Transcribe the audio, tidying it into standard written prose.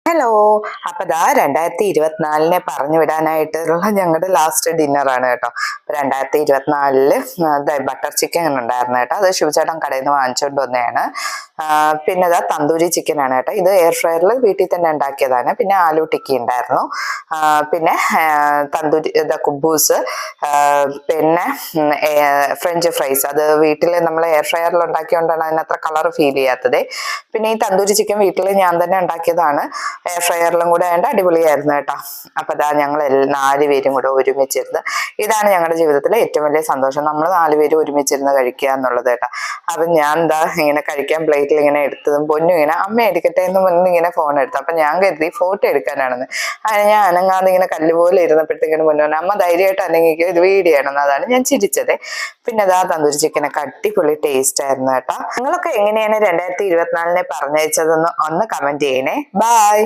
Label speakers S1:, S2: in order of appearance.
S1: Hello. അപ്പൊ ദാ 2024 പറഞ്ഞു വിടാനായിട്ടുള്ള ഞങ്ങളുടെ ലാസ്റ്റ് ഡിന്നറാണ് കേട്ടോ. 2024 ബട്ടർ ചിക്കൻ ഉണ്ടായിരുന്നു കേട്ടോ. അത് ശിവചേട്ടൻ കടയിൽ നിന്ന് വാങ്ങിച്ചുകൊണ്ട് വന്നതാണ്. പിന്നെ ഇതാ തന്തൂരി ചിക്കൻ ആണ് കേട്ടോ. ഇത് എയർ ഫ്രയറിൽ വീട്ടിൽ തന്നെ ഉണ്ടാക്കിയതാണ്. പിന്നെ ആലു ടിക്കി ഉണ്ടായിരുന്നു. പിന്നെ തന്തൂരി കുബൂസ്, പിന്നെ ഫ്രഞ്ച് ഫ്രൈസ്. അത് വീട്ടിൽ നമ്മൾ എയർ ഫ്രയറിൽ ഉണ്ടാക്കിയോണ്ടാണ് അതിനത്ര കളർ ഫീൽ ചെയ്യാത്തത്. പിന്നെ ഈ തന്തൂരി ചിക്കൻ വീട്ടിൽ ഞാൻ തന്നെ ഉണ്ടാക്കിയതാണ്. എയർ ഫ്രയറിലും കൂടെ ആയതുകൊണ്ട് അടിപൊളിയായിരുന്നു കേട്ടോ. അപ്പൊ അതാ ഞങ്ങൾ 4 പേരും കൂടെ ഒരുമിച്ചിരുന്ന്, ഇതാണ് ഞങ്ങളുടെ ജീവിതത്തിലെ ഏറ്റവും വലിയ സന്തോഷം, നമ്മൾ 4 പേരും ഒരുമിച്ചിരുന്ന് കഴിക്കുക എന്നുള്ളത് കേട്ടോ. അപ്പൊ ഞാൻ എന്താ ഇങ്ങനെ കഴിക്കാൻ പ്ലേറ്റിൽ ഇങ്ങനെ എടുത്തതും പൊന്നും ഇങ്ങനെ അമ്മ എടുക്കട്ടെ എന്ന് പറഞ്ഞ് ഇങ്ങനെ ഫോൺ എടുത്തു. അപ്പൊ ഞാൻ കരുതി ഫോട്ടോ എടുക്കാനാണെന്ന്. അതിന് ഞാൻ അനങ്ങാതെ ഇങ്ങനെ കല്ലുപോലെ ഇരുന്നപ്പോഴത്തേക്കിന് മുന്നേ അമ്മ ധൈര്യമായിട്ട് അനങ്ങിക്കോ, ഇത് വീഡിയോ ആണെന്ന്. അതാണ് ഞാൻ ചിരിച്ചത്. പിന്നെ അതാ തന്തൂരി ചിക്കനൊക്കെ അടിപൊളി ടേസ്റ്റ് ആയിരുന്നു കേട്ടോ. നിങ്ങളൊക്കെ എങ്ങനെയാണ് 2024 പറഞ്ഞയച്ചതെന്ന് ഒന്ന് കമന്റ് ചെയ്യണേ. ബൈ.